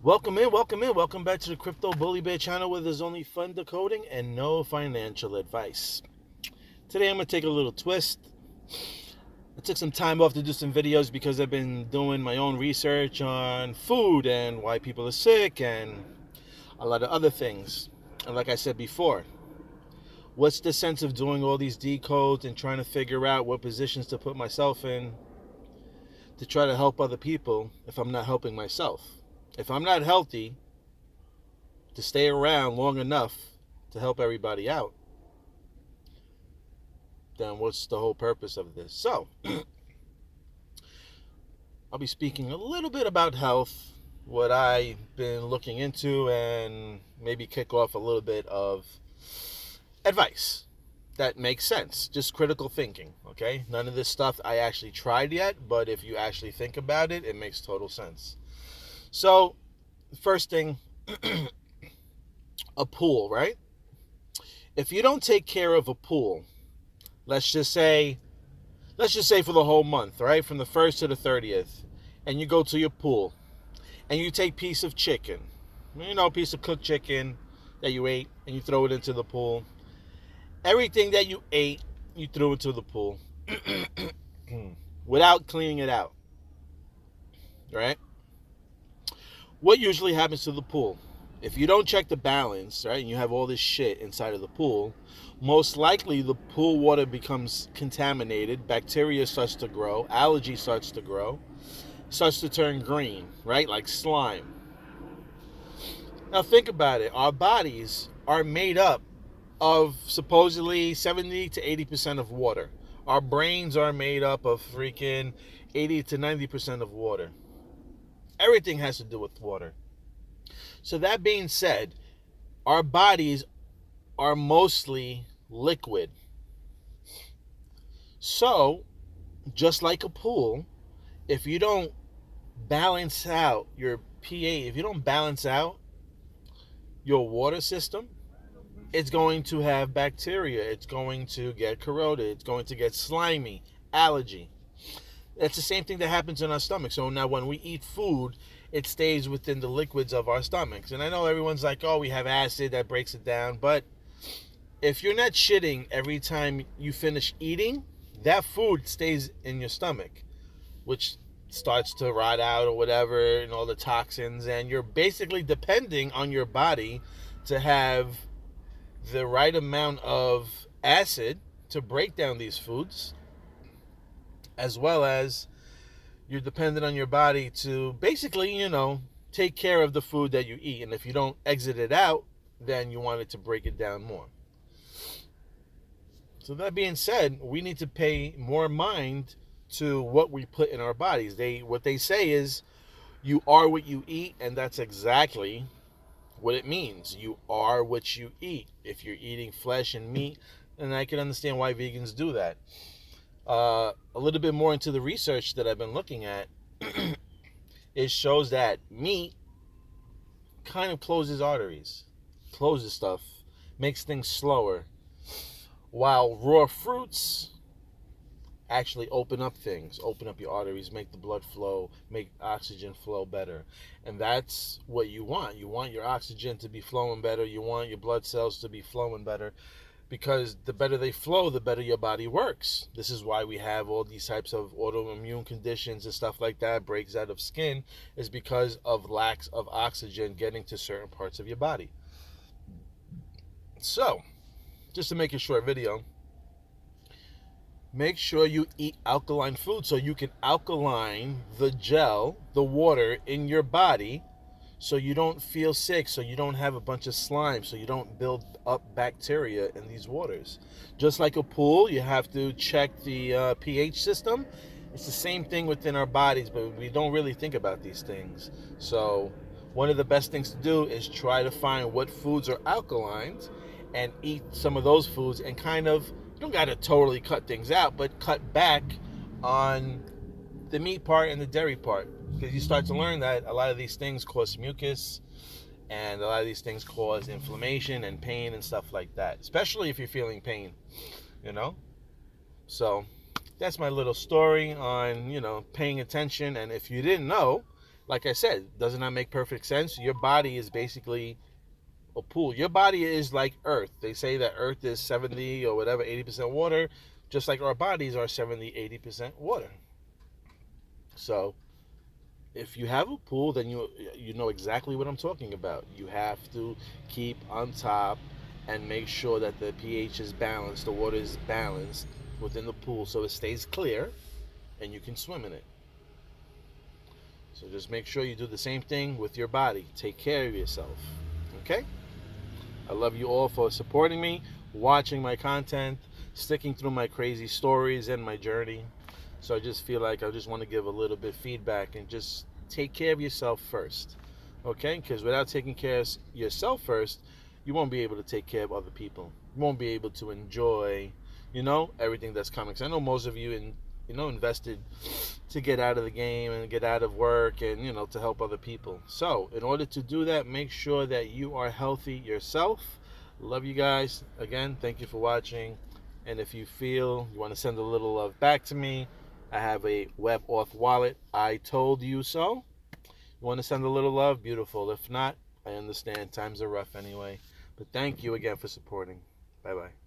Welcome back to the Crypto Bully Bear channel where there's only fun decoding and no financial advice. Today I'm going to take a little twist. I took some time off to do some videos because I've been doing my own research on food and why people are sick and a lot of other things. And like I said before, what's the sense of doing all these decodes and trying to figure out what positions to put myself in to try to help other people if I'm not helping myself? If I'm not healthy to stay around long enough to help everybody out, then what's the whole purpose of this? So, I'll be speaking a little bit about health, what I've been looking into, and maybe kick off a little bit of advice that makes sense. Just critical thinking, okay? None of this stuff I actually tried yet, but if you actually think about it, it makes total sense. So, first thing, a pool, right? If you don't take care of a pool, let's just say for the whole month, right? From the 1st to the 30th, and you go to your pool and you take piece of chicken, piece of cooked chicken that you ate, and you throw it into the pool. Everything that you ate, you threw into the pool without cleaning it out, right? What usually happens to the pool? If you don't check the balance, right, and you have all this shit inside of the pool, most likely the pool water becomes contaminated, bacteria starts to grow, algae starts to grow, starts to turn green, right, like slime. Now think about it. Our bodies are made up of supposedly 70 to 80% of water. Our brains are made up of freaking 80 to 90% of water. Everything has to do with water. So that being said, our bodies are mostly liquid. So, just like a pool, if you don't balance out your pH, if you don't balance out your water system, it's going to have bacteria. It's going to get corroded. It's going to get slimy, algae. That's the same thing that happens in our stomach. So now when we eat food, it stays within the liquids of our stomachs. And I know everyone's like, oh, we have acid that breaks it down. But if you're not shitting every time you finish eating, that food stays in your stomach, which starts to rot out or whatever, and all the toxins. And you're basically depending on your body to have the right amount of acid to break down these foods, as well as you're dependent on your body to basically, take care of the food that you eat. And if you don't exit it out, then you want it to break it down more. So that being said, we need to pay more mind to what we put in our bodies. What they say is you are what you eat, and that's exactly what it means. You are what you eat. If you're eating flesh and meat, then I can understand why vegans do that. A little bit more into the research that I've been looking at, it shows that meat kind of closes arteries, closes stuff, makes things slower, while raw fruits actually open up things, open up your arteries, make the blood flow, make oxygen flow better. And that's what you want. You want your oxygen to be flowing better. You want your blood cells to be flowing better, because the better they flow, the better your body works. This is why we have all these types of autoimmune conditions and stuff like that, breaks out of skin, is because of lacks of oxygen getting to certain parts of your body. So, just to make a short video, make sure you eat alkaline food so you can alkaline the gel, the water in your body, so you don't feel sick, so you don't have a bunch of slime, so you don't build up bacteria in these waters. Just like a pool, you have to check the pH system. It's the same thing within our bodies, but we don't really think about these things. So one of the best things to do is try to find what foods are alkalines and eat some of those foods, and kind of, you don't got to totally cut things out, but cut back on the meat part and the dairy part, because you start to learn that a lot of these things cause mucus, and a lot of these things cause inflammation and pain and stuff like that, especially if you're feeling pain, So that's my little story on, paying attention. And if you didn't know, Like I said, doesn't that make perfect sense? Your body is basically a pool. Your body is like Earth. They say that Earth is 70 or whatever, 80% water, just like our bodies are 70, 80% water. So if you have a pool, then you know exactly what I'm talking about. You have to keep on top and make sure that the pH is balanced, the water is balanced within the pool so it stays clear and you can swim in it. So just make sure you do the same thing with your body. Take care of yourself. Okay? I love you all for supporting me, watching my content, sticking through my crazy stories and my journey. So I just feel like I just want to give a little bit of feedback and just take care of yourself first. Okay? Because without taking care of yourself first, you won't be able to take care of other people. You won't be able to enjoy, everything that's coming. 'Cause I know most of you invested to get out of the game and get out of work and to help other people. So in order to do that, make sure that you are healthy yourself. Love you guys again. Thank you for watching. And if you feel you want to send a little love back to me, I have a WebAuth wallet. I told you so. You want to send a little love? Beautiful. If not, I understand. Times are rough anyway. But thank you again for supporting. Bye bye.